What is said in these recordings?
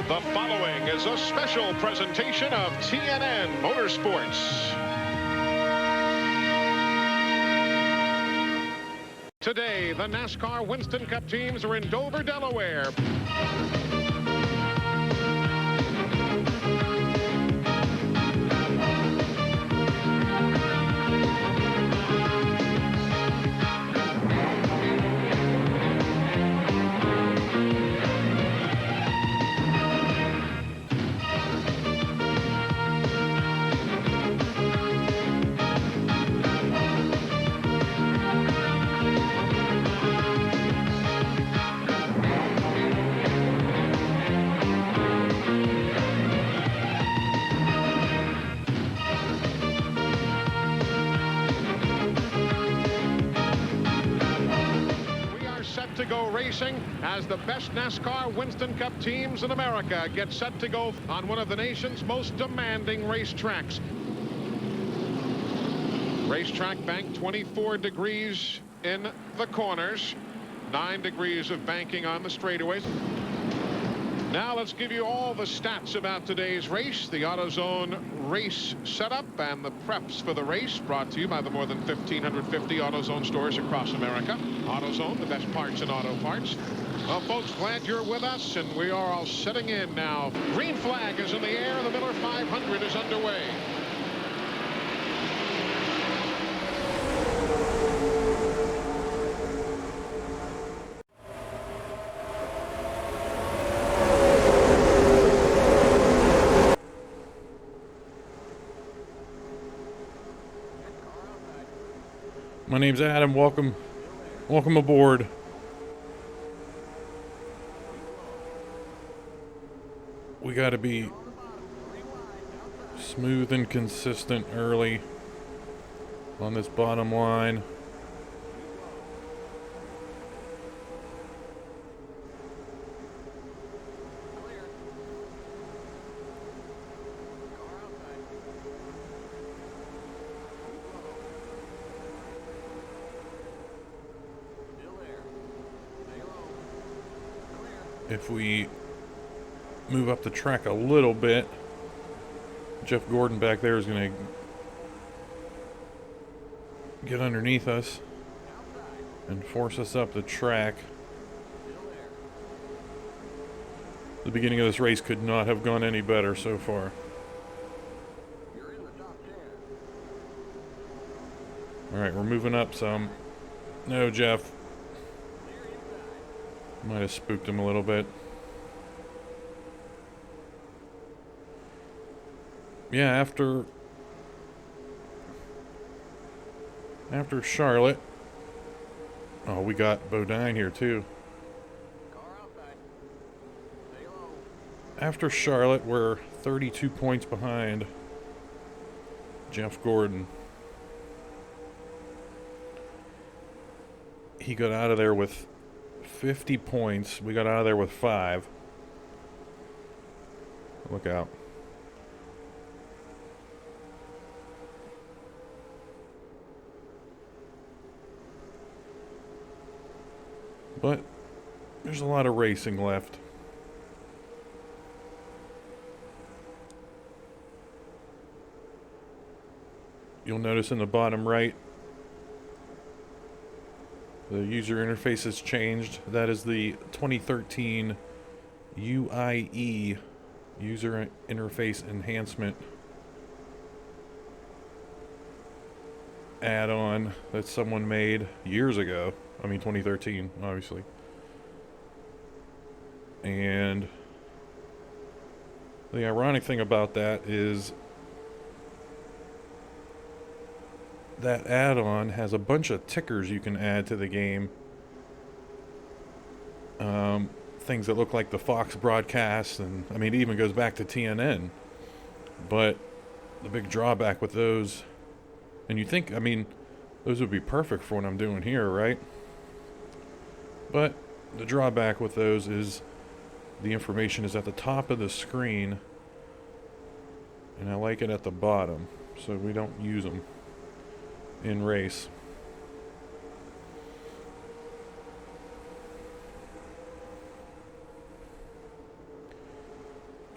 The following is a special presentation of TNN Motorsports. Today, the NASCAR Winston Cup teams are in Dover, Delaware. To go racing as the best NASCAR Winston Cup teams in America get set to go on one of the nation's most demanding racetracks. Racetrack bank 24 degrees in the corners, 9 degrees of banking on the straightaways. Now let's give you all the stats about today's race, the AutoZone race setup and the preps for the race, brought to you by the more than 1,550 AutoZone stores across America. AutoZone, the best parts in auto parts. Well, folks, glad you're with us, and we are all setting in now. Green flag is in the air. The Miller 500 is underway. My name's Adam. Welcome aboard. We got to be smooth and consistent early on this bottom line. If we move up the track a little bit, Jeff Gordon back there is going to get underneath us and force us up the track. The beginning of this race could not have gone any better so far. All right, we're moving up some. No, Jeff. Might have spooked him a little bit. Yeah, after Charlotte. Oh, we got Bodine here too. After Charlotte, we're 32 points behind Jeff Gordon. He got out of there with 50 points. We got out of there with 5. Look out. But there's a lot of racing left. You'll notice in the bottom right, the user interface has changed. That is the 2013 UIE, User Interface Enhancement add-on that someone made years ago. I mean 2013, obviously. And the ironic thing about that is that add-on has a bunch of tickers you can add to the game. Things that look like the Fox broadcast, and I mean it even goes back to TNN. But the big drawback with those, and you think, I mean, those would be perfect for what I'm doing here, right? But the drawback with those is the information is at the top of the screen, and I like it at the bottom, so we don't use them in race.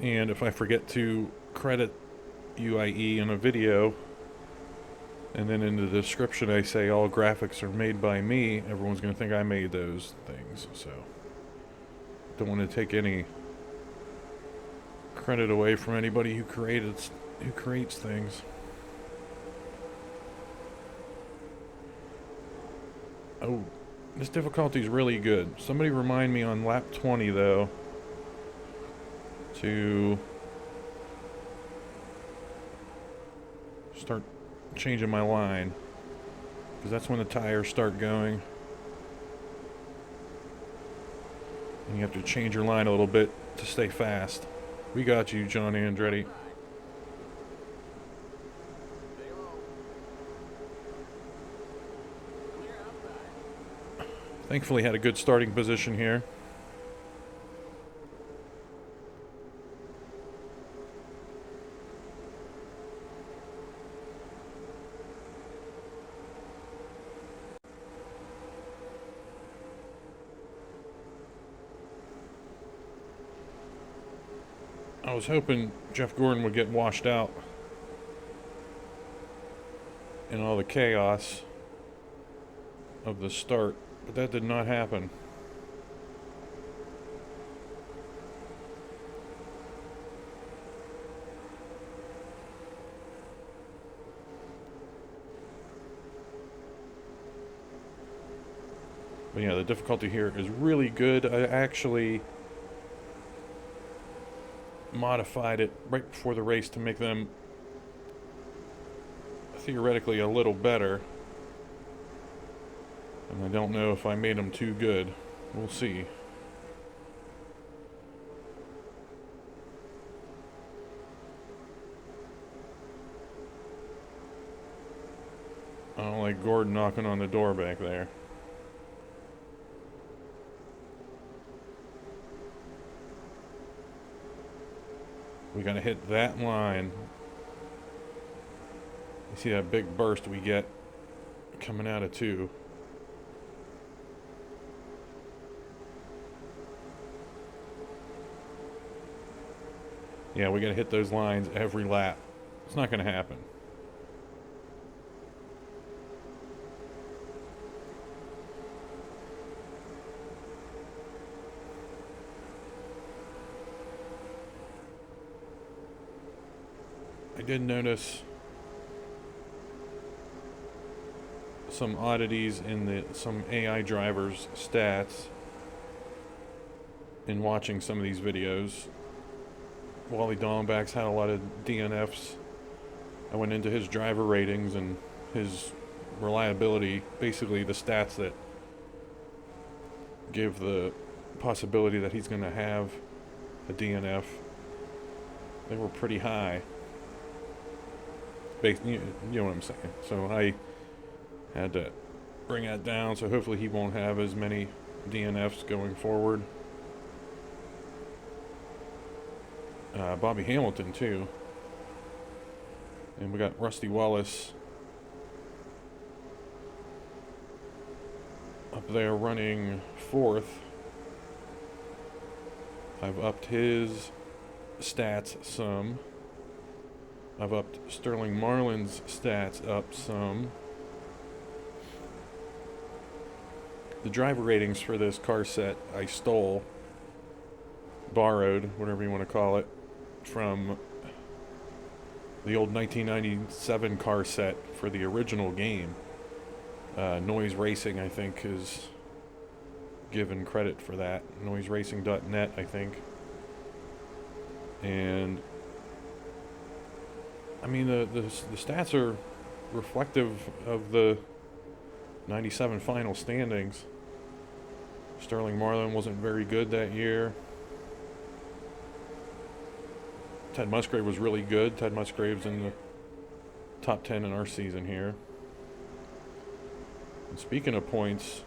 And if I forget to credit UIE in a video, and then in the description I say all graphics are made by me, everyone's going to think I made those things. So, don't want to take any credit away from anybody who creates things. Oh, this difficulty is really good. Somebody remind me on lap 20 though to start changing my line, because that's when the tires start going, and you have to change your line a little bit to stay fast. We got you, John Andretti. Thankfully had a good starting position here. I was hoping Jeff Gordon would get washed out in all the chaos of the start, but that did not happen. But yeah, the difficulty here is really good. I actually modified it right before the race to make them theoretically a little better. And I don't know if I made them too good. We'll see. I don't like Gordon knocking on the door back there. We gotta hit that line. You see that big burst we get coming out of 2. Yeah, we gotta hit those lines every lap. It's not gonna happen. I did notice some oddities in some AI drivers' stats in watching some of these videos. Wally Dallenbach's had a lot of DNFs. I went into his driver ratings and his reliability, basically the stats that give the possibility that he's going to have a DNF. They were pretty high. You know what I'm saying. So I had to bring that down, so hopefully he won't have as many DNFs going forward. Bobby Hamilton too. And we got Rusty Wallace up there running 4th. I've upped his stats some. I've upped Sterling Marlin's stats up some. The driver ratings for this car set I stole, borrowed, whatever you want to call it, from the old 1997 car set for the original game. Noise Racing, I think, is given credit for that. noiseracing.net, I think. And I mean, the stats are reflective of the 97 final standings. Sterling Marlin wasn't very good that year. Ted Musgrave was really good. Ted Musgrave's in the top 10 in our season here. And speaking of points,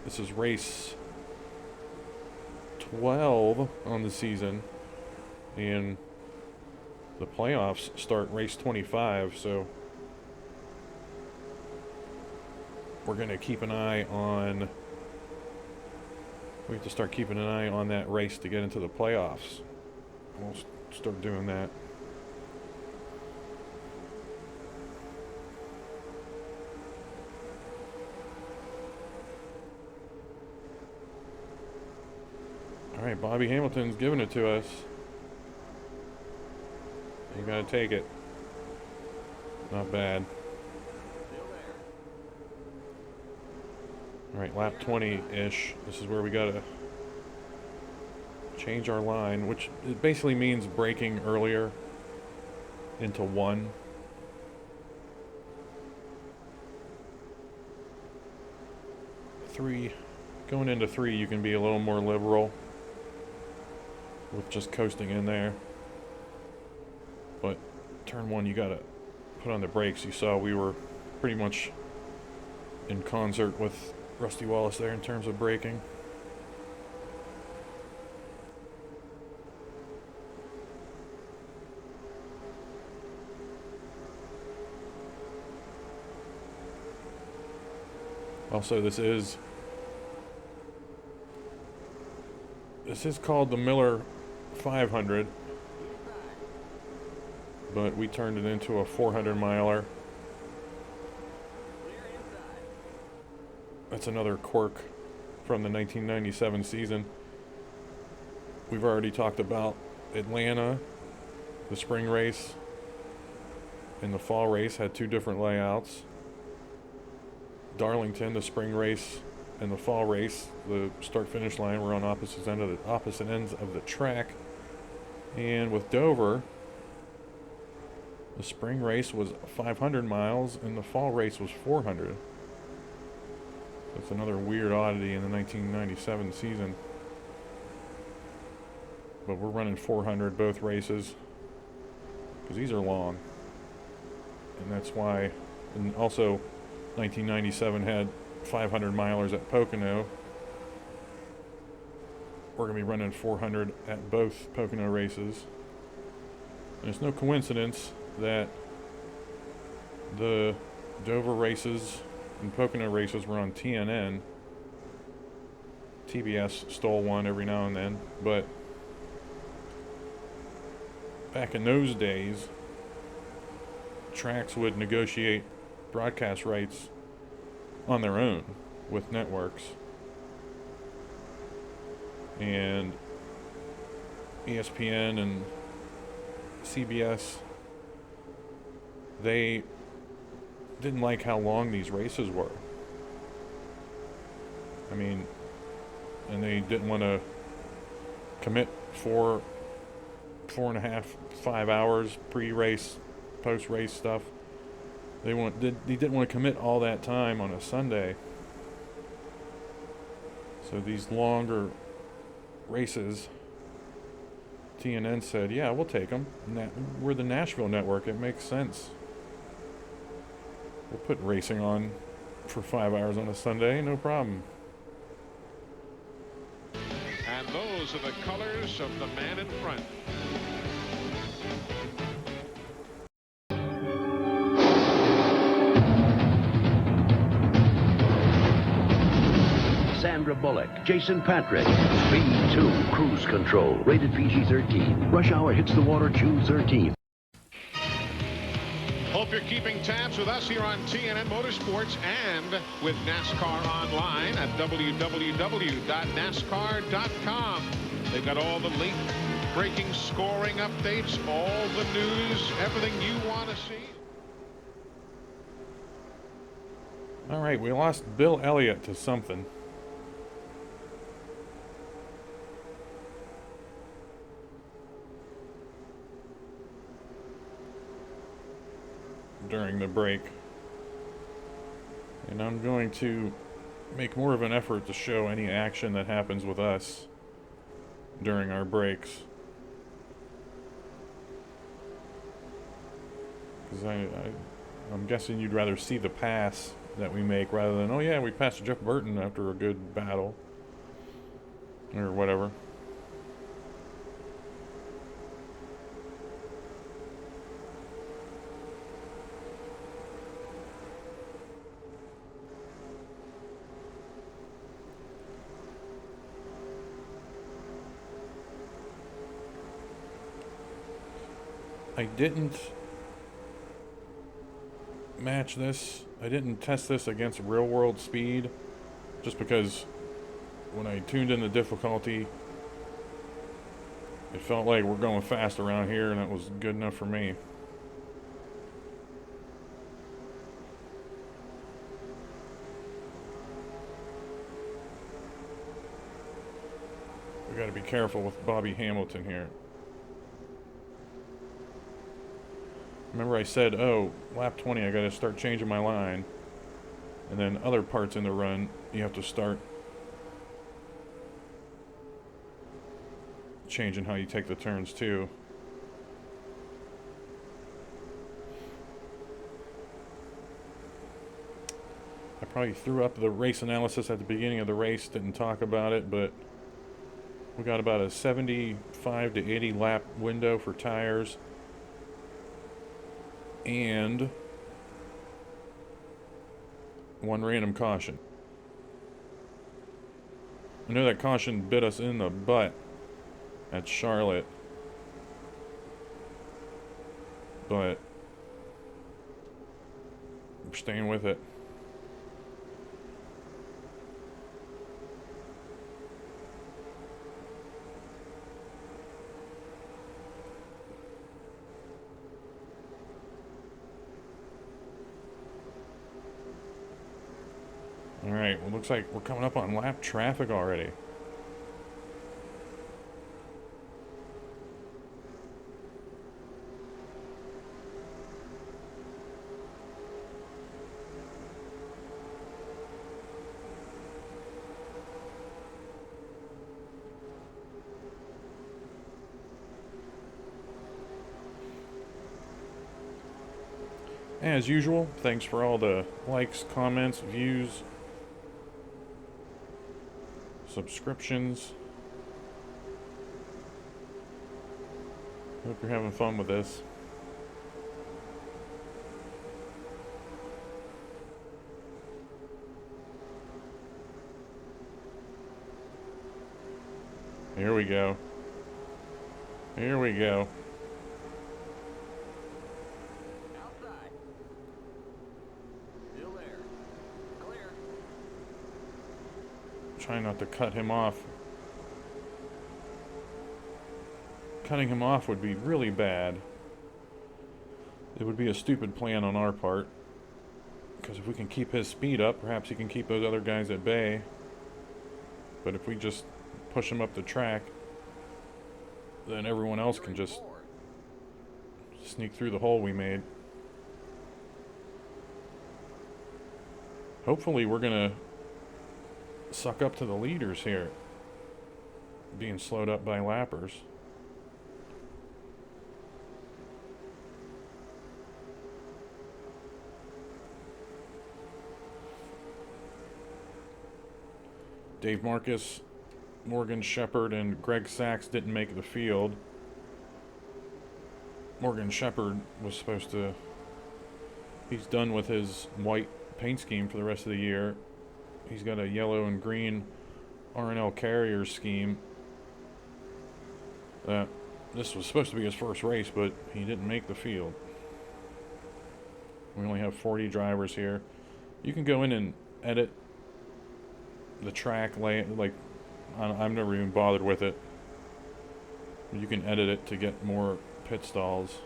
this is race 12 on the season, and the playoffs start race 25, so we're going to keep an eye on, we have to start keeping an eye on that race to get into the playoffs. start doing that. All right, Bobby Hamilton's giving it to us. You gotta take it. Not bad. All right, lap 20-ish. This is where we gotta change our line, which it basically means braking earlier into 1. Going into 3, you can be a little more liberal with just coasting in there. But turn 1, you gotta put on the brakes. You saw we were pretty much in concert with Rusty Wallace there in terms of braking. Also, this is called the Miller 500, but we turned it into a 400 miler. That's another quirk from the 1997 season. We've already talked about Atlanta, the spring race, and the fall race had 2 different layouts. Darlington, the spring race, and the fall race, the start-finish line were on opposite ends of the track. And with Dover, the spring race was 500 miles and the fall race was 400. That's another weird oddity in the 1997 season. But we're running 400 both races because these are long. And that's why, and also 1997 had 500 milers at Pocono. We're going to be running 400 at both Pocono races. And it's no coincidence that the Dover races and Pocono races were on TNN. TBS stole one every now and then, but back in those days, tracks would negotiate broadcast rights on their own with networks, and ESPN and CBS, they didn't like how long these races were. I mean, and they didn't want to commit 4.5, 5 hours pre-race, post-race stuff. They didn't want to commit all that time on a Sunday. So these longer races, TNN said, yeah, we'll take them. We're the Nashville network. It makes sense. We'll put racing on for 5 hours on a Sunday, no problem. And those are the colors of the man in front. Sandra Bullock, Jason Patrick, Speed 2, Cruise Control, rated PG-13. Rush Hour hits the water June 13th. Hope you're keeping tabs with us here on TNN Motorsports and with NASCAR online at www.nascar.com. They've got all the late breaking scoring updates, all the news, everything you want to see. All right, we lost Bill Elliott to something. During the break, and I'm going to make more of an effort to show any action that happens with us during our breaks, because I'm guessing you'd rather see the pass that we make rather than, oh yeah, we passed Jeff Burton after a good battle or whatever. I didn't match this. I didn't test this against real world speed, just because when I tuned in the difficulty, it felt like we're going fast around here, and that was good enough for me. We got to be careful with Bobby Hamilton here. Remember I said, oh, lap 20, I got to start changing my line. And then other parts in the run, you have to start changing how you take the turns too. I probably threw up the race analysis at the beginning of the race, didn't talk about it, but we got about a 75 to 80 lap window for tires. And one random caution. I know that caution bit us in the butt at Charlotte, but we're staying with it. Alright, well, looks like we're coming up on lap traffic already. As usual, thanks for all the likes, comments, views, subscriptions. Hope you're having fun with this. Here we go. Here we go. Outside. Still there. Clear. Trying not to cut him off. Cutting him off would be really bad. It would be a stupid plan on our part. Because if we can keep his speed up, perhaps he can keep those other guys at bay. But if we just push him up the track, then everyone else can just sneak through the hole we made. Hopefully we're gonna suck up to the leaders here, being slowed up by lappers. Dave Marcus, Morgan Shepherd, and Greg Sachs didn't make the field. Morgan Shepherd was supposed to... He's done with his white paint scheme for the rest of the year. He's got a yellow and green R&L Carrier scheme. This was supposed to be his first race, but he didn't make the field. We only have 40 drivers here. You can go in and edit the track like I've never even bothered with it. You can edit it to get more pit stalls,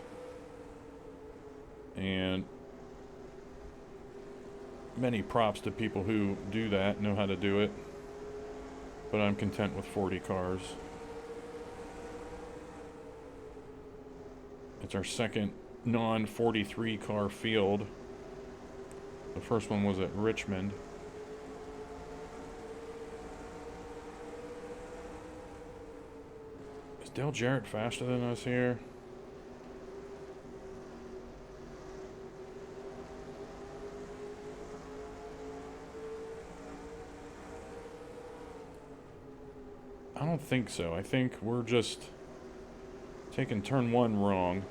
and many props to people who do that, know how to do it, but I'm content with 40 cars. It's our second non-43 car field. The first one was at Richmond. Dale Jarrett faster than us here? I don't think so. I think we're just taking turn one wrong.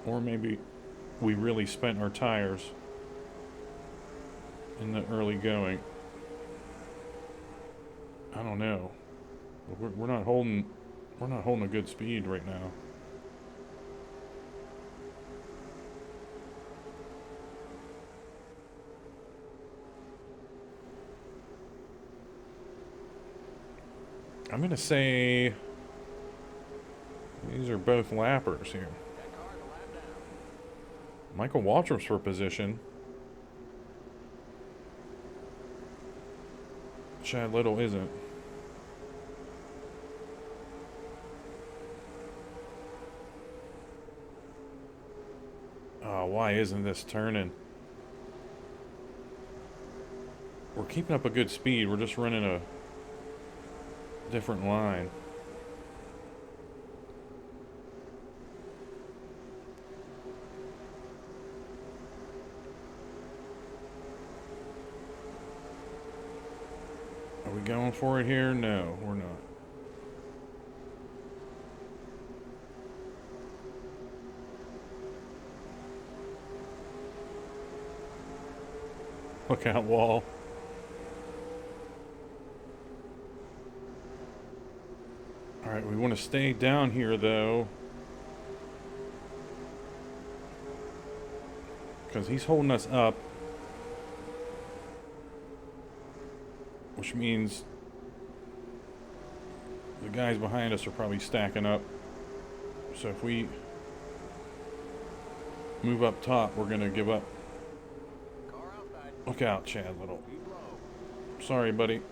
Or maybe we really spent our tires. in the early going. I don't know. We're not holding a good speed right now. I'm gonna say these are both lappers here. That car's a lap down. Michael Waltrip's for position. Chad Little isn't. Oh, why isn't this turning? We're keeping up a good speed. We're just running a different line. Are we going for it here? No, we're not. Look out, Wall. Alright, we want to stay down here, though. Because he's holding us up. Which means the guys behind us are probably stacking up. So if we move up top, we're going to give up. Car outside. Look out, Chad Little. Too low. Sorry, buddy.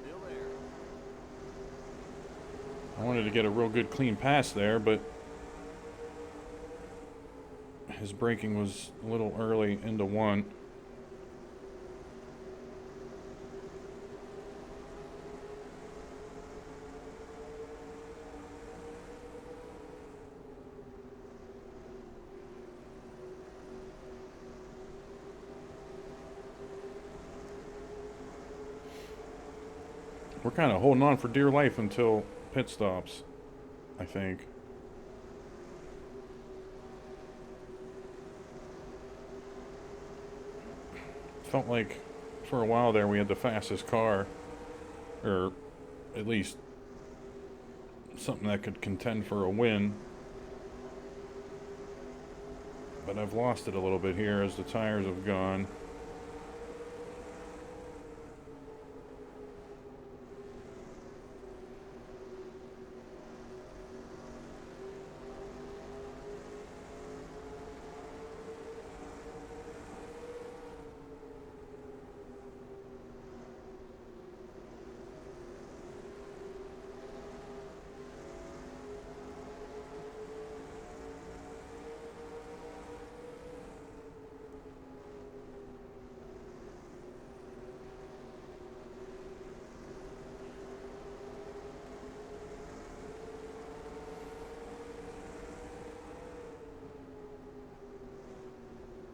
Still there. I wanted to get a real good clean pass there, but his braking was a little early into one. We're kind of holding on for dear life until pit stops, I think. Felt like for a while there we had the fastest car, or at least something that could contend for a win. But I've lost it a little bit here as the tires have gone.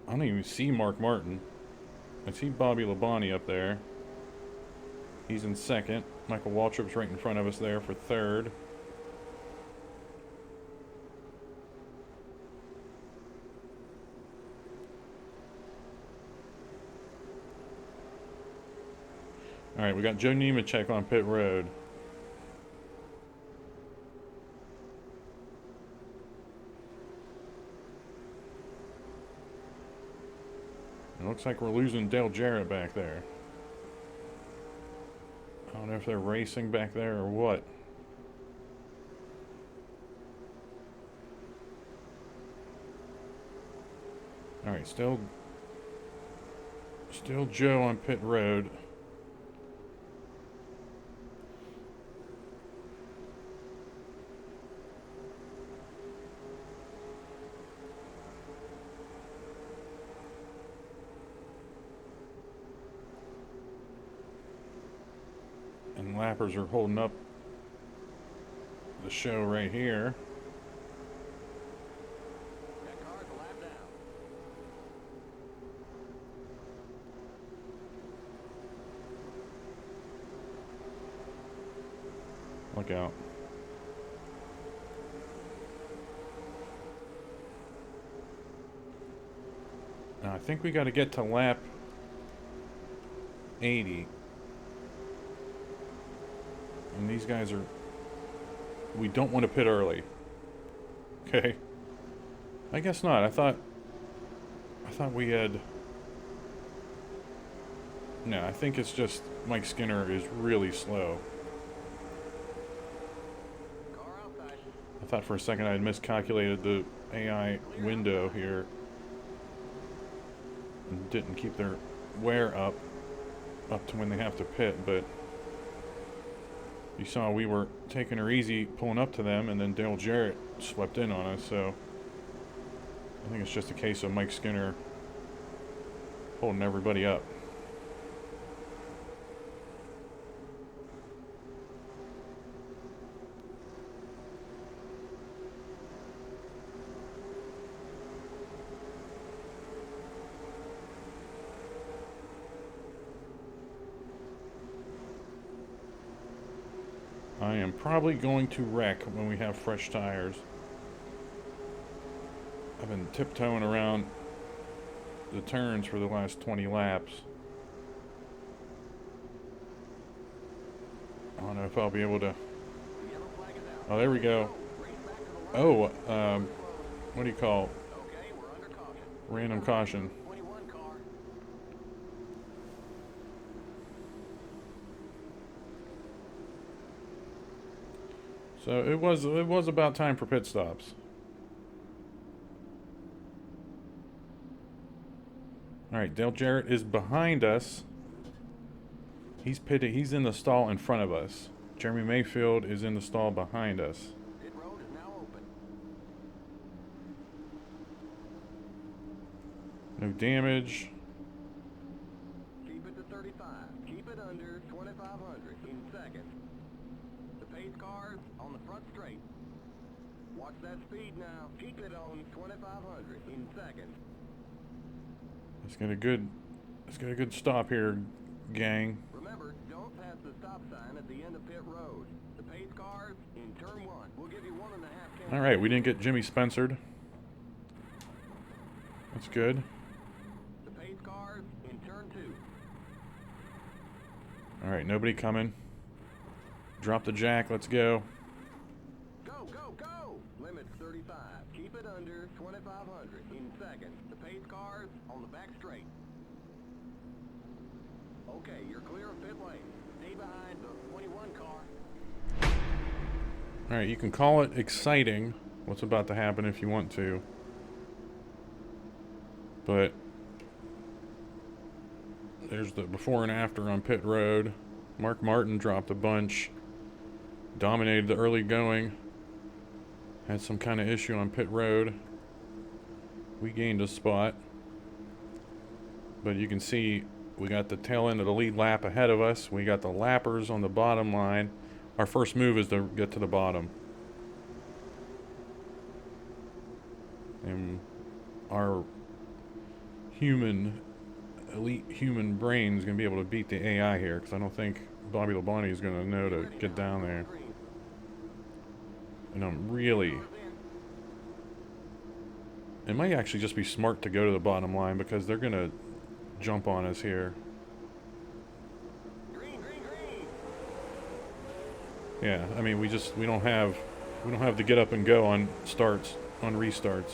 I don't even see Mark Martin. I see Bobby Labonte up there. He's in second. Michael Waltrip's right in front of us there for third. Alright, we got Joe Nemechek on pit road. It looks like we're losing Dale Jarrett back there. I don't know if they're racing back there or what. Alright, still Joe on pit road. And lappers are holding up the show right here. That car's a lap down. Look out. Now, I think we got to get to lap 80. And these guys are... We don't want to pit early. Okay. I guess not. I thought we had... No, I think it's just Mike Skinner is really slow. Car outside. I thought for a second I had miscalculated the AI window here. And didn't keep their wear up to when they have to pit, but you saw we were taking her easy pulling up to them, and then Dale Jarrett swept in on us, so I think it's just a case of Mike Skinner holding everybody up. I am probably going to wreck when we have fresh tires. I've been tiptoeing around the turns for the last 20 laps. I don't know if I'll be able to... Yellow flag is out. Oh, there we go. Race back to the right. Oh, what do you call Okay, we're under caution. random caution? 21 car. So it was about time for pit stops. All right, Dale Jarrett is behind us. He's pitted. He's in the stall in front of us. Jeremy Mayfield is in the stall behind us. Pit road is now open. No damage. Keep it to 35. Keep it under 2,500 in second. The pace cars on the front straight. Watch that speed now. Keep it on 2,500 in second. Let's get a good stop here, gang. Remember, don't pass the stop sign at the end of pit road. The pace cars in turn one. We'll give you 1.5 All right, we didn't get Jimmy Spencered. That's good. The pace cars in turn two. All right, nobody coming. Drop the jack. Let's go. Go, go, go! Limits 35. Keep it under 2,500 in second. The pace cars on the back straight. Okay, you're clear of pit lane. Stay behind the 21 car. All right, you can call it exciting, what's about to happen if you want to. But there's the before and after on pit road. Mark Martin dropped a bunch. Dominated the early going. Had some kind of issue on pit road. We gained a spot. But you can see we got the tail end of the lead lap ahead of us. We got the lappers on the bottom line. Our first move is to get to the bottom. And our elite human brain is going to be able to beat the AI here, because I don't think Bobby Labonte is going to know to get down there. And I'm really... It might actually just be smart to go to the bottom line, because they're going to jump on us here. Green, green, green! Yeah, I mean, we don't have the get up and go on restarts.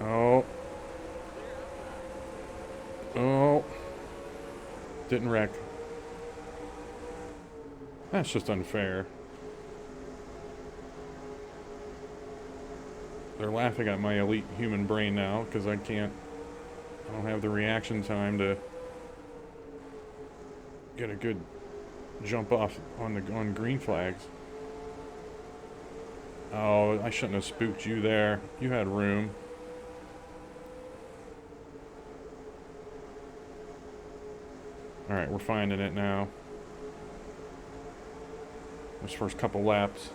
Oh. Oh. Didn't wreck. That's just unfair. They're laughing at my elite human brain now because I don't have the reaction time to get a good jump off on green flags. Oh, I shouldn't have spooked you there. You had room. Alright, we're finding it now. Those first couple laps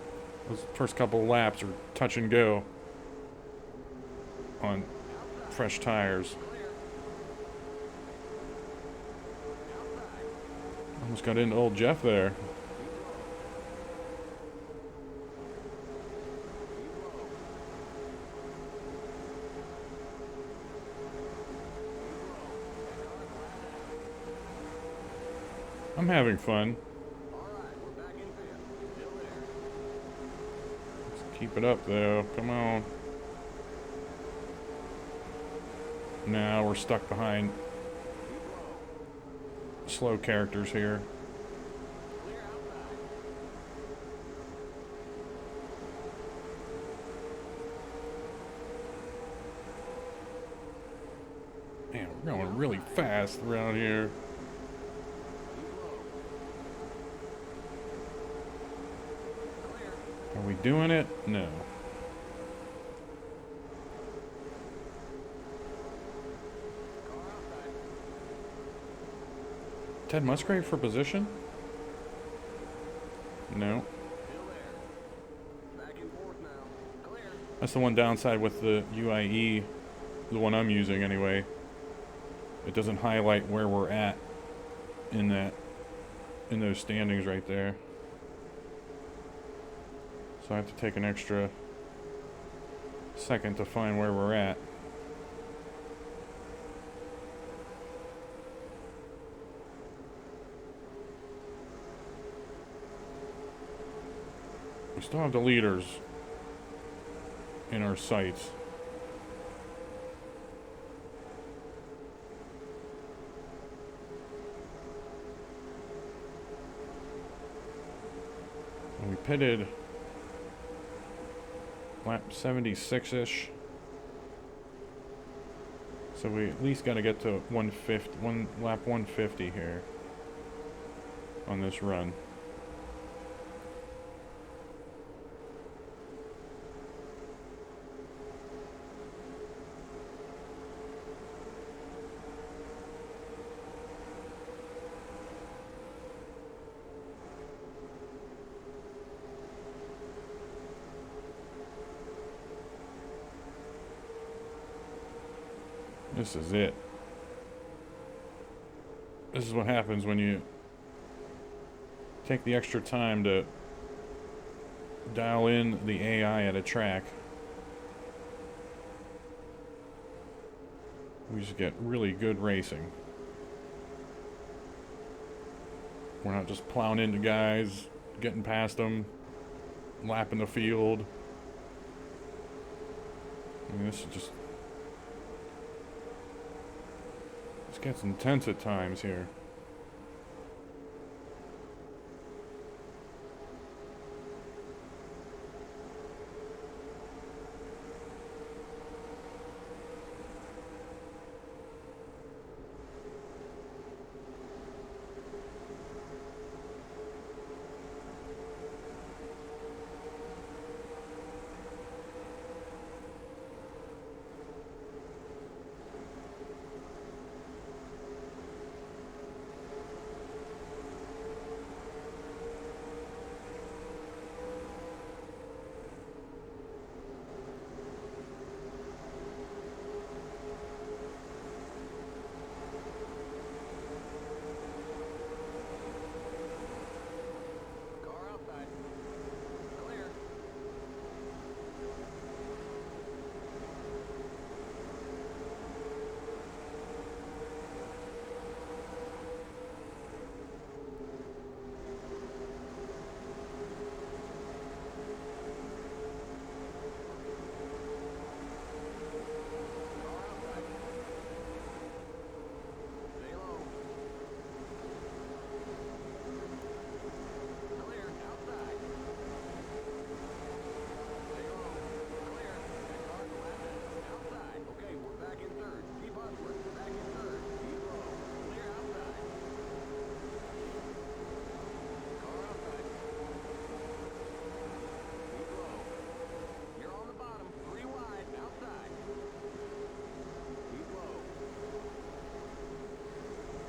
are touch and go on fresh tires. Almost got into old Jeff there. I'm having fun. Alright, we're back in fifth. Still there. Let's keep it up though. Come on. Now we're stuck behind Keep low. slow characters here. Clear outside. Man, we're going really fast around here. Keep low. Clear. Are we doing it? No. Car outside. Ted Musgrave for position? No. Still there. Back in fourth now. Clear. That's the one downside with the UIE, the one I'm using anyway. It doesn't highlight where we're at in those standings right there. So I have to take an extra second to find where we're at. We still have the leaders in our sights. And we pitted lap 76-ish. So we at least got to get to lap 150 here on this run. This is it. This is what happens when you take the extra time to dial in the AI at a track. We just get really good racing. We're not just plowing into guys, getting past them, lapping the field. I mean, this is just... This gets intense at times here. Car outside. Clear. Car outside. Stay low. Clear. Outside. Stay low. Clear. That car's flat. Outside. Okay, we're back in third. Keep hustling. Back in third. Keep low. Clear outside. Car outside. Keep low. You're on the bottom. 3 wide. Outside. Keep low.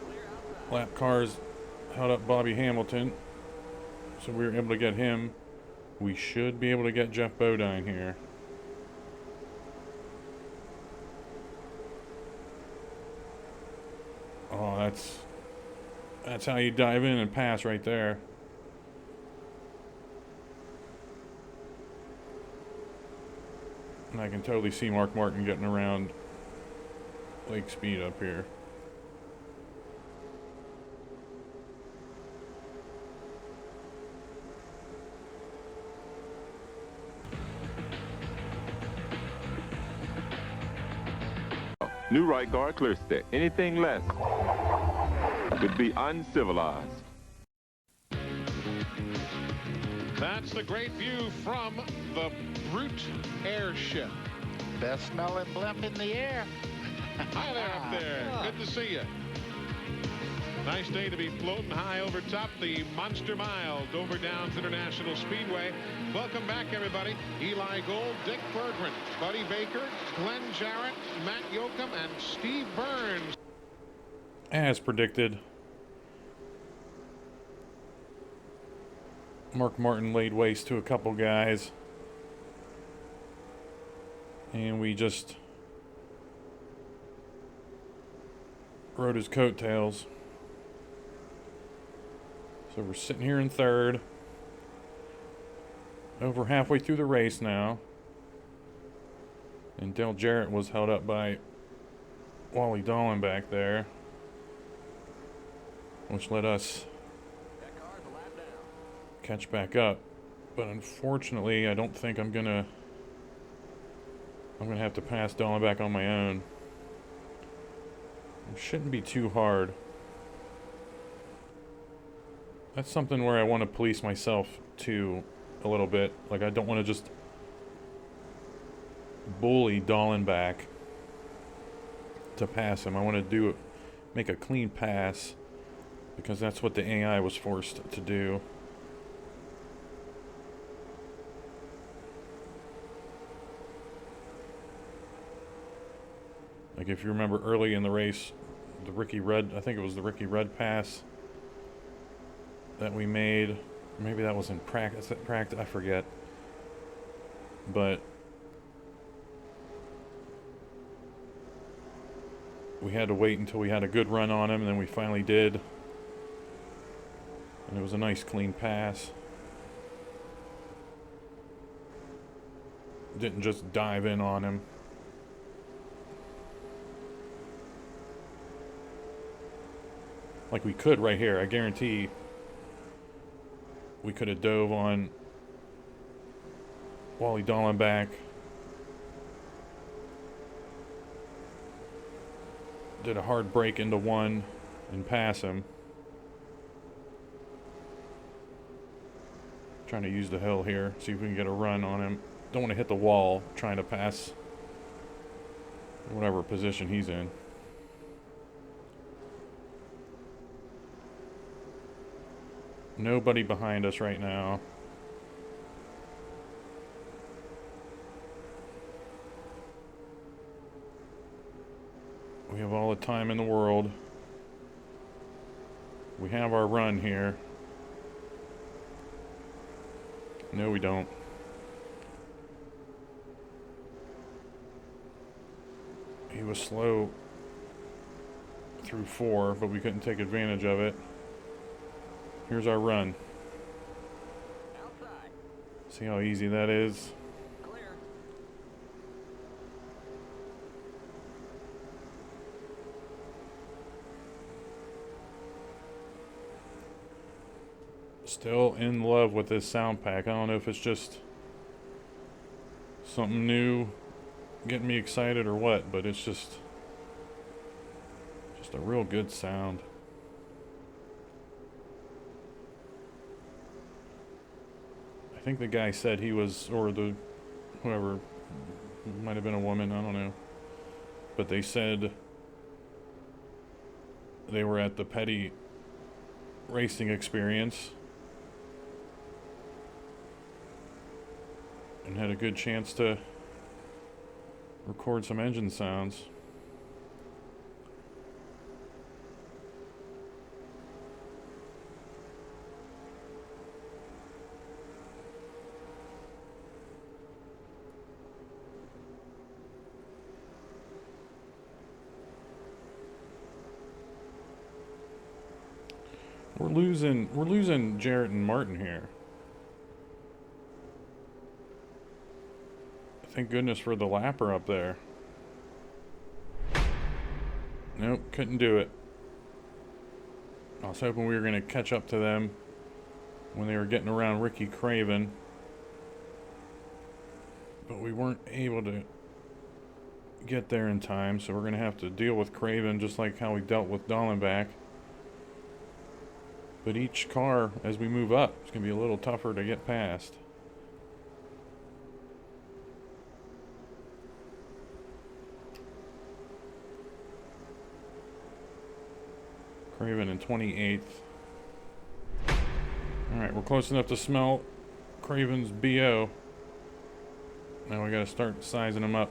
Clear outside. Lap cars held up Bobby Hamilton, so we were able to get him. We should be able to get Jeff Bodine here. Oh, that's how you dive in and pass right there. And I can totally see Mark Martin getting around Lake Speed up here. New right guard, clear stick. Anything less would be uncivilized. That's the great view from the Brute airship. Best smelling blimp in the air. Hi there up there. Good to see you. Nice day to be floating high over top the Monster Mile, Dover Downs International Speedway. Welcome back, everybody. Eli Gold, Dick Berggren, Buddy Baker, Glenn Jarrett, Matt Yoakum, and Steve Burns. As predicted, Mark Martin laid waste to a couple guys, and we just rode his coattails. So we're sitting here in third, over halfway through the race now, and Dale Jarrett was held up by Wally Dolan back there, which let us catch back up. But unfortunately, I don't think I'm gonna have to pass Dolan back on my own. It shouldn't be too hard. That's something where I want to police myself too a little bit. Like, I don't want to just bully Dolan back to pass him. I want to make a clean pass, because that's what the AI was forced to do. Like, if you remember early in the race, I think it was the Ricky Rudd pass that we made. Maybe that was in practice, I forget. But we had to wait until we had a good run on him, and then we finally did. And it was a nice clean pass. Didn't just dive in on him. Like we could right here. I guarantee we could have dove on Wally Dolan back. Did a hard break into one and pass him. Trying to use the hill here, see if we can get a run on him. Don't want to hit the wall trying to pass whatever position he's in. Nobody behind us right now. We have all the time in the world. We have our run here. No, we don't. He was slow through 4, but we couldn't take advantage of it. Here's our run. Outside. See how easy that is? Clear. Still in love with this sound pack. I don't know if it's just something new getting me excited or what, but it's just a real good sound. I think the guy said he was, or whoever, might have been a woman, I don't know, but they said they were at the Petty Racing Experience and had a good chance to record some engine sounds. We're losing Jarrett and Martin here. Thank goodness for the lapper up there. Nope, couldn't do it. I was hoping we were going to catch up to them when they were getting around Ricky Craven, but we weren't able to get there in time, so we're going to have to deal with Craven just like how we dealt with Dallenbach. But each car, as we move up, it's going to be a little tougher to get past. Craven in 28th. Alright, we're close enough to smell Craven's BO. Now we got to start sizing him up.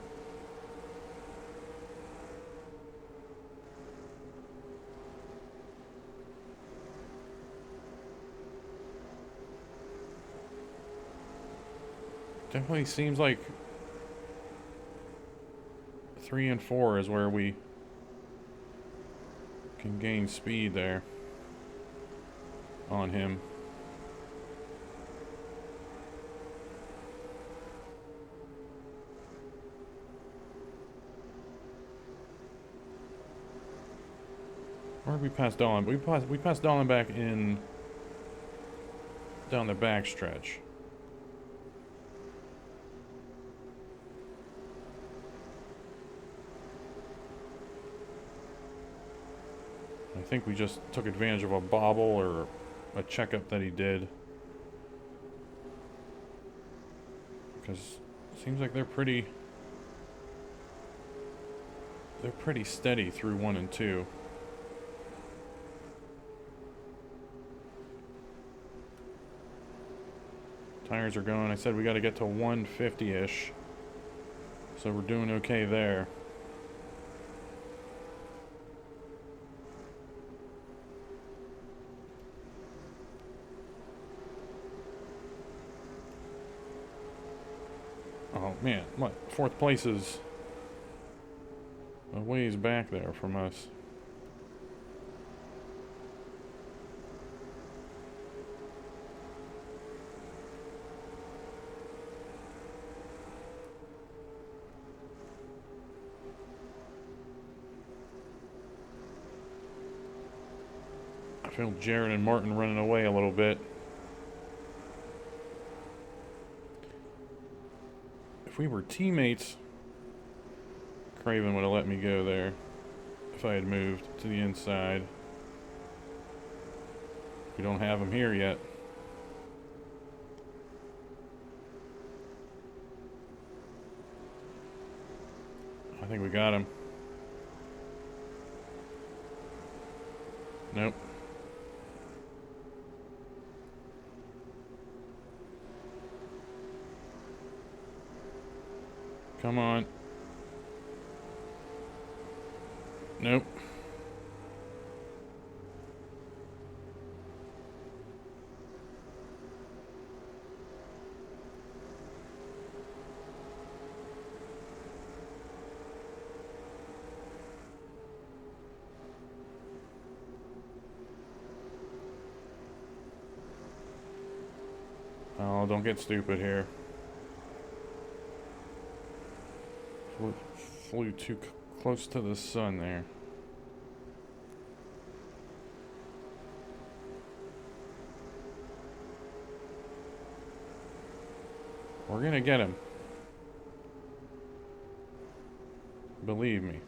Definitely seems like 3 and 4 is where we can gain speed there on him. Where did we pass Dolan? We passed Dallenbach in down the back stretch. I think we just took advantage of a bobble or a checkup that he did. Because it seems like they're pretty steady through 1 and 2. Tires are going. I said we got to get to 150-ish. So we're doing okay there. Oh man, what? 4th place is a ways back there from us. I feel Jared and Martin running away a little bit. If we were teammates, Craven would have let me go there if I had moved to the inside. We don't have him here yet. I think we got him. Nope. Come on. Nope. Oh, don't get stupid here. Flew too close to the sun there. We're gonna get him. Believe me.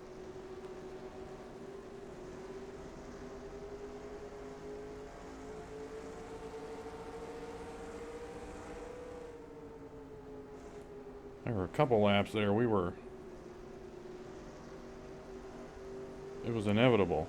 There were a couple laps there. It was inevitable.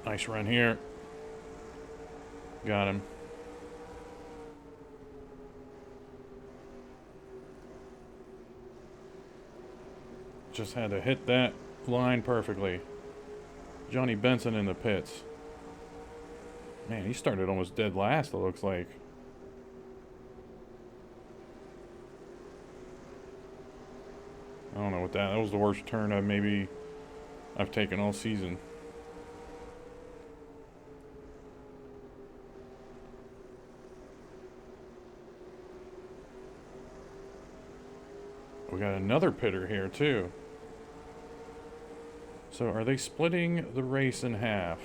Nice run here. Got him. Just had to hit that line perfectly. Johnny Benson in the pits. Man, he started almost dead last, it looks like. I don't know what that was the worst turn I've taken all season. We got another pitter here too. So are they splitting the race in half?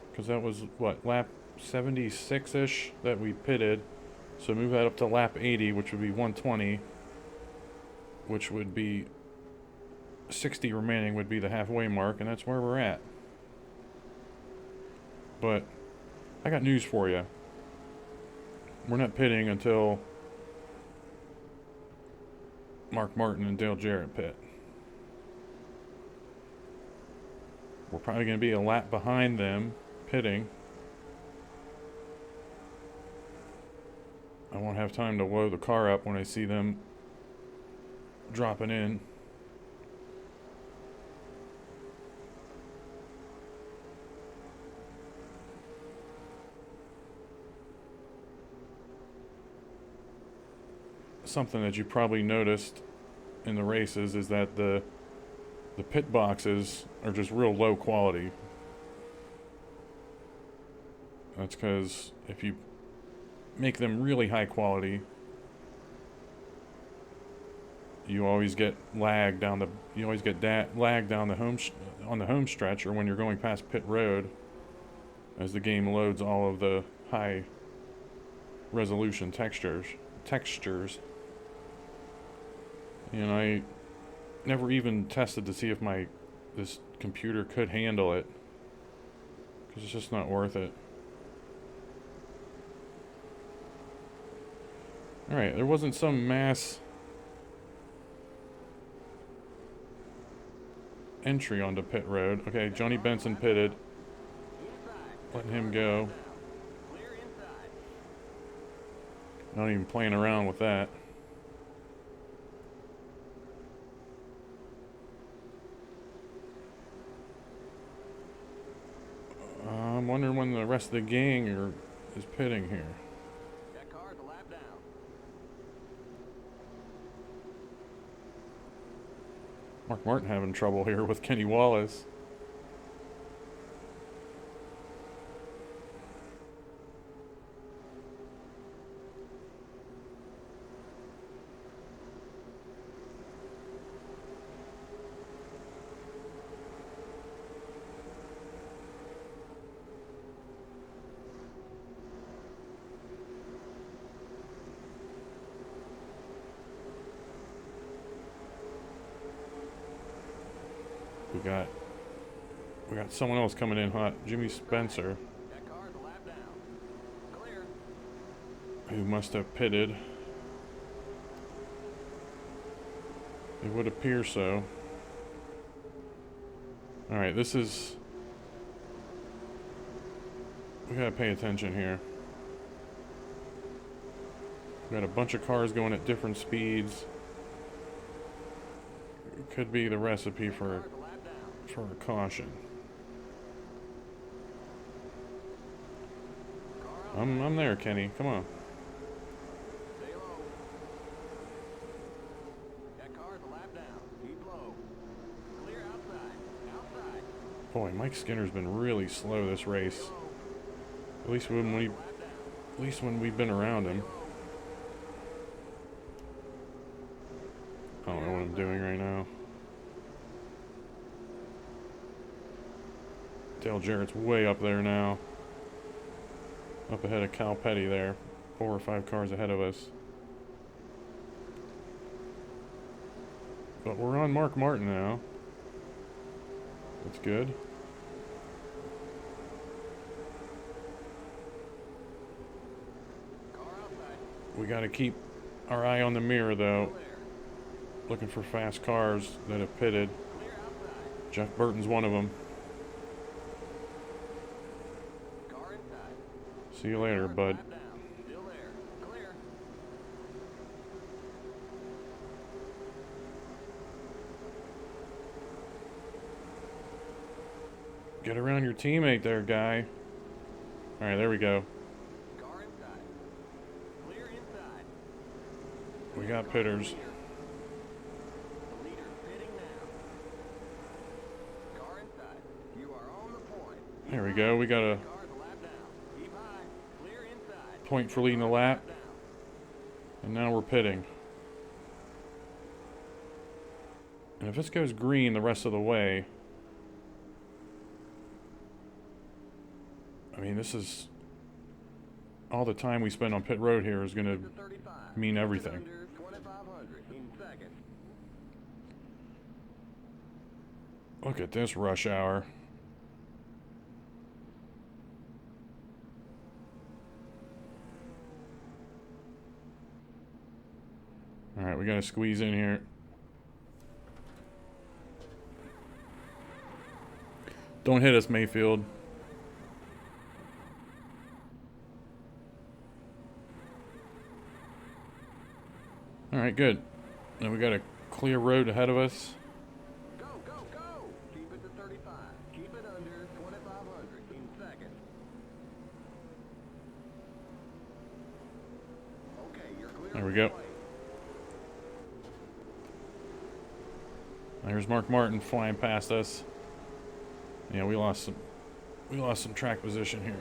Because that was, what, lap 76-ish that we pitted. So move that up to lap 80, which would be 120. Which would be 60 remaining would be the halfway mark, and that's where we're at. But I got news for you. We're not pitting until Mark Martin and Dale Jarrett pit. We're probably going to be a lap behind them pitting. I won't have time to load the car up when I see them dropping in. Something that you probably noticed in the races is that the pit boxes are just real low quality. That's because if you make them really high quality, you always get lag down the lag down the on the home stretch, or when you're going past pit road, as the game loads all of the high resolution textures. And I never even tested to see if this computer could handle it, because it's just not worth it. Alright, there wasn't some mass entry onto pit road. Okay, Johnny Benson pitted. Letting him go. Not even playing around with that. I'm wondering when the rest of the gang is pitting here. That car's a lap down. Mark Martin having trouble here with Kenny Wallace. We got someone else coming in hot, Jimmy Spencer, That car's a lap down. Clear. who must have pitted. It would appear so. Alright, we gotta pay attention here. We got a bunch of cars going at different speeds. It could be the recipe for a caution. I'm there, Kenny. Come on. Stay low. That car's a lap down. Keep low. Clear outside. Outside. Boy, Mike Skinner's been really slow this race. At least when we've been around him. I don't know what I'm doing right now. Dale Jarrett's way up there now. Up ahead of Cal Petty there. 4 or 5 cars ahead of us. But we're on Mark Martin now. That's good. Car outside. We gotta keep our eye on the mirror though. Looking for fast cars that have pitted. Clear outside. Jeff Burton's one of them. Car inside. See you later, bud. Lap down. Still there. Clear. Get around your teammate there, guy. Alright, there we go. Car inside. Clear inside. We got pitters. The leader's pitting now. Car inside. You are on the point. There we go. We got a Car's a lap down. Keep high. Clear inside. point for leading the lap. Lap down. And now we're pitting. And if this goes green the rest of the way, I mean, this is all the time we spend on pit road here is going to mean everything. Look at this rush hour. All right, we got to squeeze in here. Don't hit us, Mayfield. All right, good. Now we got a clear road ahead of us. Go, go, go! Keep it to 35. Keep it under 2,500 in seconds. Okay, you're clear. There we go. There's Mark Martin flying past us. Yeah, we lost some track position here.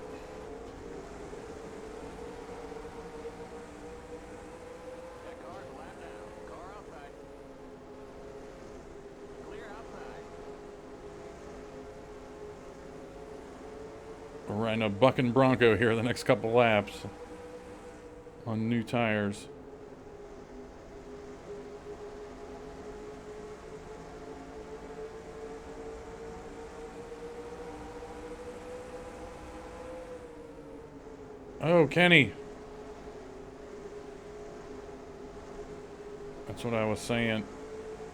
That car's a lap down. Car outside. Clear outside. We're riding a bucking Bronco here the next couple laps on new tires. Oh, Kenny. That's what I was saying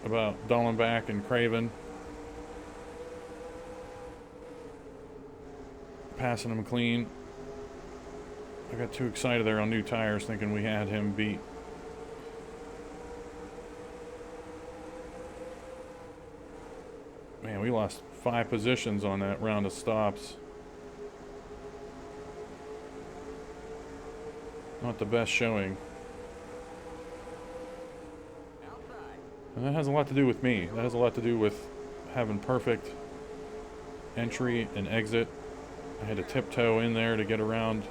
about Dollenbach and Craven. Passing him clean. I got too excited there on new tires thinking we had him beat. Man, we lost 5 positions on that round of stops. Not the best showing. And that has a lot to do with me. That has a lot to do with having perfect entry and exit. I had to tiptoe in there to get around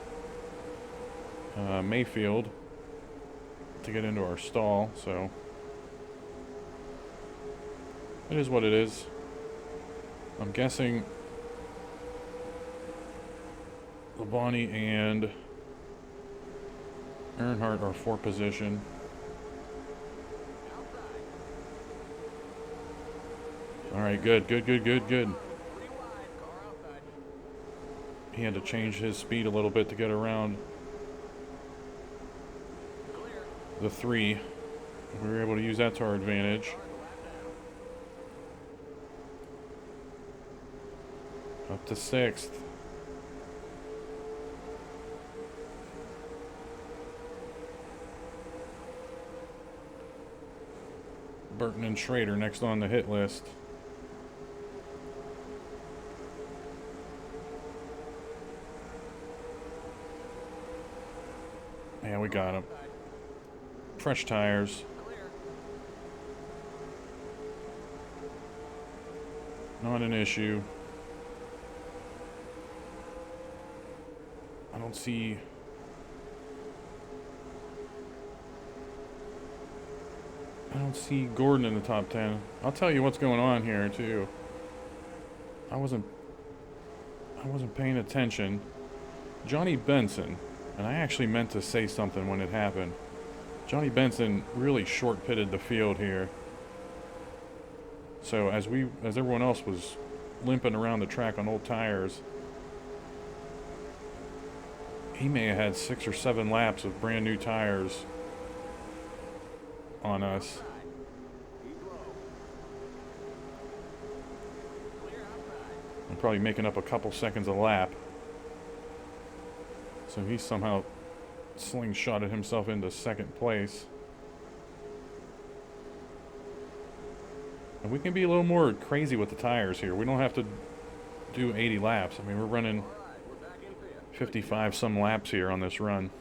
Mayfield to get into our stall, so it is what it is. I'm guessing Labonte and Earnhardt are 4 position. Alright, good. He had to change his speed a little bit to get around the 3. We were able to use that to our advantage. Up to 6th. Burton and Schrader next on the hit list. Yeah, we got him. Fresh tires. Not an issue. I don't see... Gordon in the top 10. I'll tell you what's going on here too. I wasn't paying attention. Johnny Benson, and I actually meant to say something when it happened. Johnny Benson really short pitted the field here. So as everyone else was limping around the track on old tires, he may have had 6 or 7 laps of brand new tires on us. I'm probably making up a couple seconds a lap. So he somehow slingshotted himself into 2nd place. And we can be a little more crazy with the tires here. We don't have to do 80 laps. I mean, we're running 55 some laps here on this run.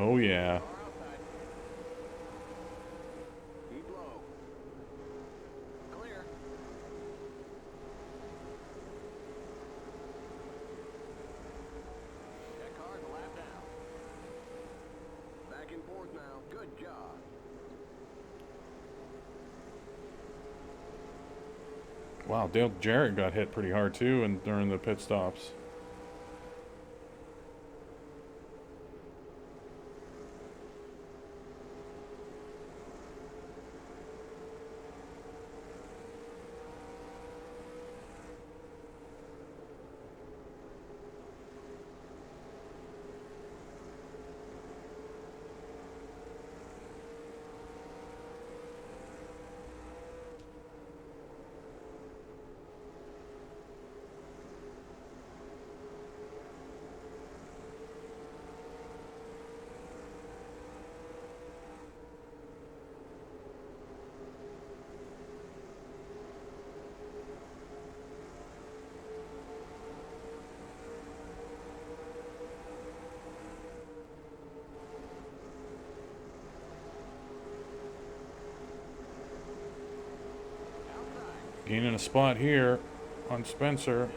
Oh, yeah. Car outside. Keep low. Clear. That car's a lap down. Back and forth now. Good job. Wow, Dale Jarrett got hit pretty hard too, and during the pit stops. Gaining a spot here on Spencer.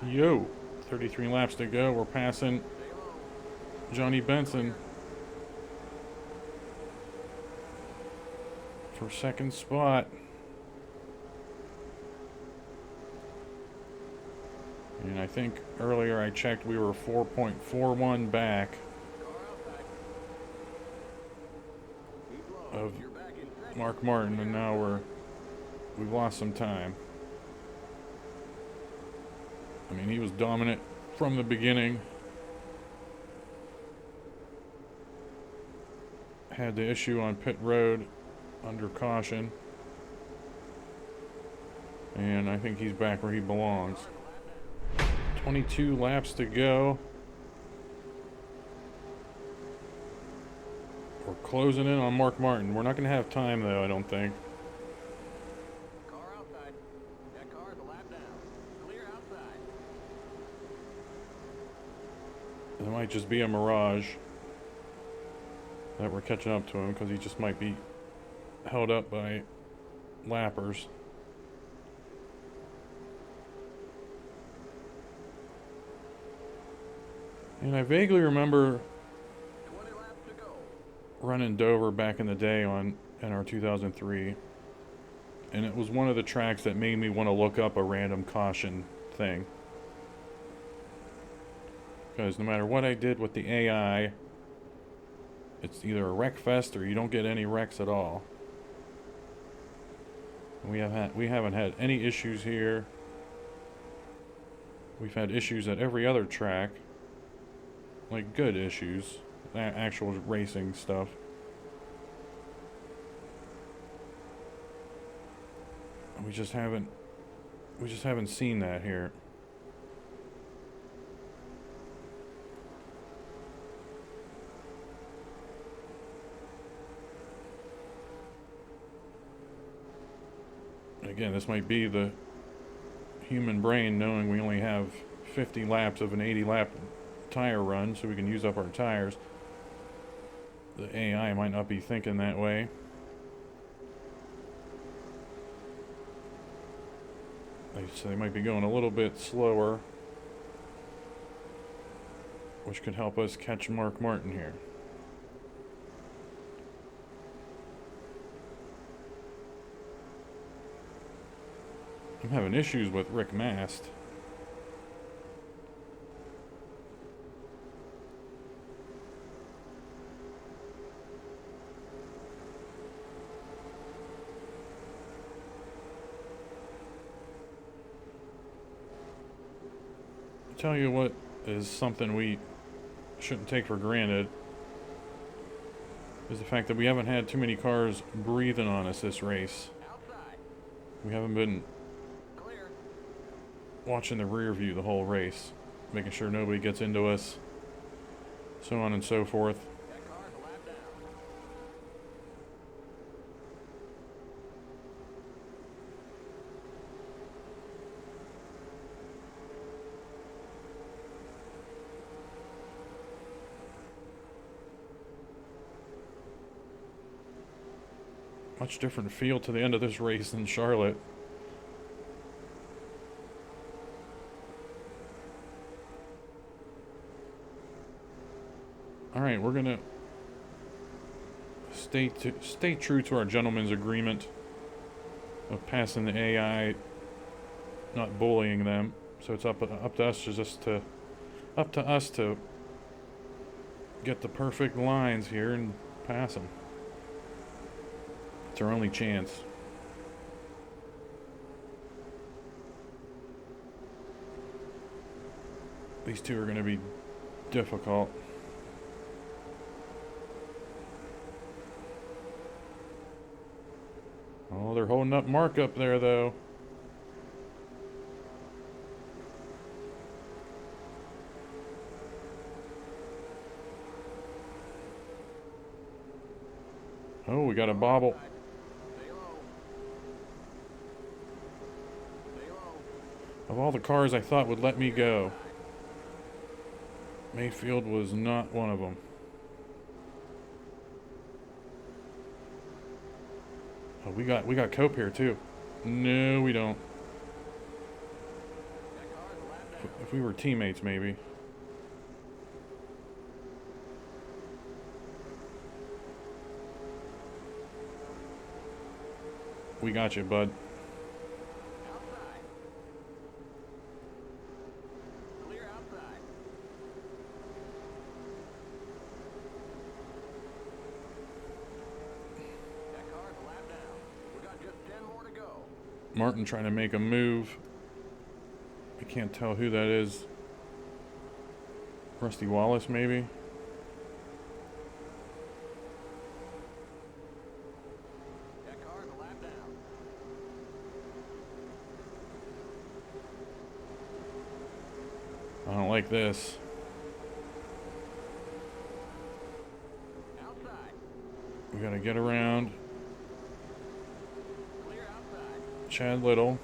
Yo, 33 laps to go. We're passing Johnny Benson for second spot. And I think earlier I checked we were 4.41 back of Mark Martin, and now we've lost some time. I mean, he was dominant from the beginning. Had the issue on pit road under caution. And I think he's back where he belongs. 22 laps to go. We're closing in on Mark Martin. We're not going to have time, though, I don't think. Car outside. That car's a lap down. Clear outside. It might just be a mirage that we're catching up to him, because he just might be held up by lappers. And I vaguely remember 20 laps to go. running Dover back in the day on NR2003, and it was one of the tracks that made me want to look up a random caution thing, because no matter what I did with the AI, it's either a wreck fest or you don't get any wrecks at all. We haven't had any issues here. We've had issues at every other track, like good issues, actual racing stuff. We just haven't seen that here. Again, this might be the human brain knowing we only have 50 laps of an 80 lap tire run, so we can use up our tires. The AI might not be thinking that way. So they might be going a little bit slower, which could help us catch Mark Martin here. I'm having issues with Rick Mast. Tell you what is something we shouldn't take for granted is the fact that we haven't had too many cars breathing on us this race. Outside. We haven't been Clear. watching the rear view the whole race, making sure nobody gets into us, so on and so forth. That car's a lap down. Much different feel to the end of this race than Charlotte. Alright, we're gonna stay true to our gentleman's agreement of passing the AI, not bullying them. So it's up to us to get the perfect lines here and pass them. It's our only chance. These two are going to be difficult. Oh, they're holding up Mark up there, though. Oh, we got a bobble. Stay low. Stay low. Of all the cars I thought would let me go, Mayfield was not one of them. Oh, we got Cope here too. No, we don't. That car's a lap down. If we were teammates, maybe. We got you, bud. Outside. Clear outside. That car's a lap down. We got just 10 more to go. Martin trying to make a move. I can't tell who that is. Rusty Wallace, maybe? That car's a lap down. I don't like this. Outside. We gotta get around Clear outside. Chad Little.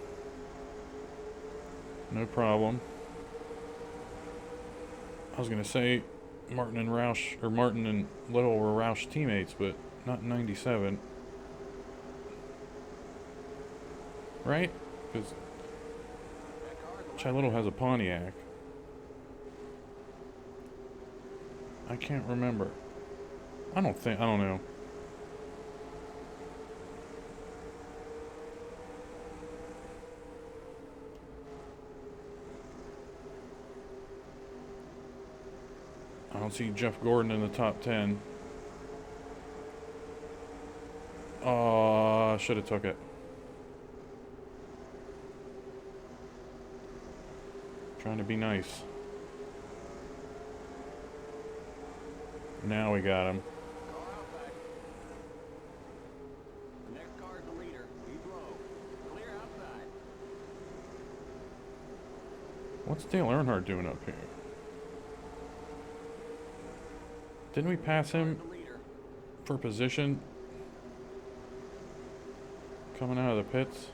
No problem. I was gonna say Martin and Roush, or Martin and Little were Roush teammates, but not in 97. Right? Because That car's a lap Chad Little has a Pontiac. I can't remember. I don't know. I don't see Jeff Gordon in the top 10. Oh, should have took it. Trying to be nice. Now we got him. Car outside. The next car's the leader. He's low. Clear outside. What's Dale Earnhardt doing up here? Didn't we pass him The leader. for position coming out of the pits?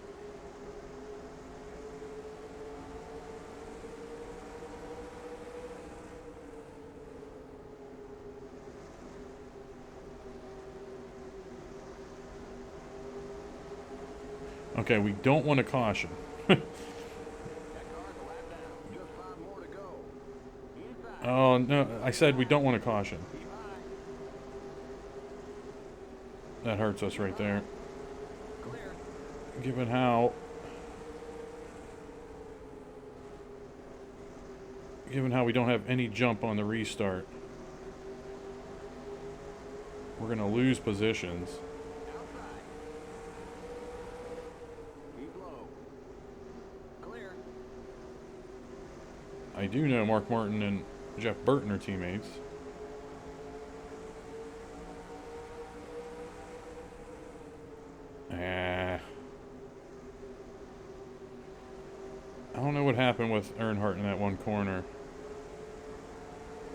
Okay, we don't want to caution. That car's a lap down. Just 5 more to go. Inside. Oh, no, I said we don't want to caution. Keep high. That hurts us right there. Clear. Given how we don't have any jump on the restart, we're going to lose positions. Outside. Keep low. Clear. I do know Mark Martin and Jeff Burton are teammates. I don't know what happened with Earnhardt in that one corner.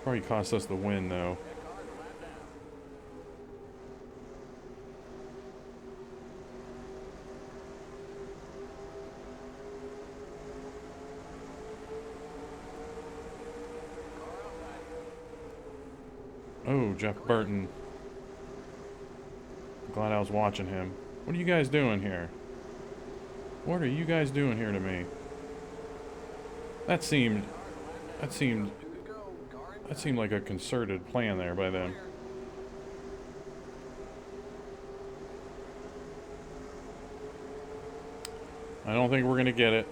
Probably cost us the win, though. That car's a lap down. Car outside. Oh, Jeff Burton. Glad I was watching him. What are you guys doing here? What are you guys doing here to me? That seemed like a concerted plan there by them. I don't think we're gonna get it.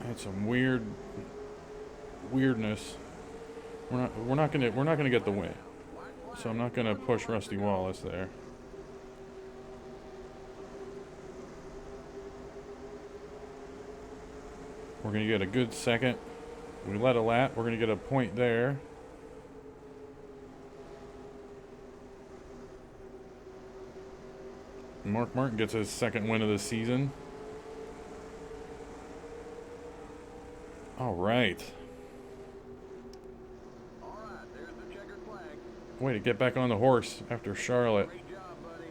That's some weirdness. We're not gonna get the win. So I'm not gonna push Rusty Wallace there. We're gonna get a good second. We let a lap. We're gonna get a point there. Mark Martin gets his second win of the season. All right. There's the checkered flag. Way to get back on the horse after Charlotte. Great job, buddy.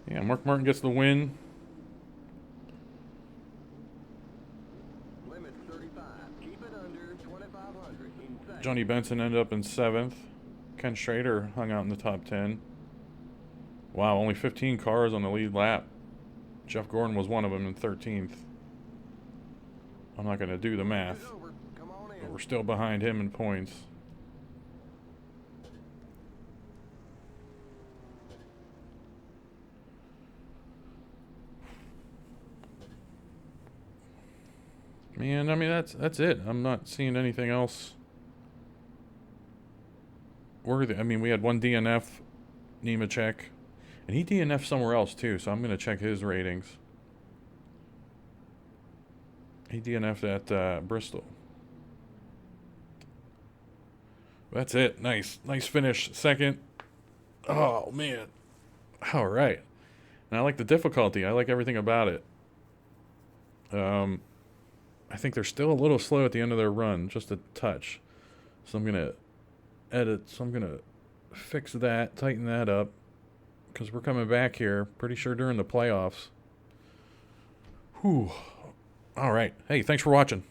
Yeah, Mark Martin gets the win. Limit 35. Keep it under 2,500 in second. Johnny Benson ended up in 7th. Ken Schrader hung out in the top 10. Wow, only 15 cars on the lead lap. Jeff Gordon was one of them in 13th. I'm not going to do the math, Over. Come on in. but we're still behind him in points. Man, I mean, that's it. I'm not seeing anything else worthy. I mean, we had one DNF, Nemechek, and he DNF'd somewhere else too, so I'm going to check his ratings. He DNF'd at Bristol. That's it. Nice finish. Second. Oh, man. All right. And I like the difficulty. I like everything about it. I think they're still a little slow at the end of their run, just a touch. So I'm going to edit. So I'm going to fix that, tighten that up, because we're coming back here pretty sure during the playoffs. Whew. All right. Hey, thanks for watching.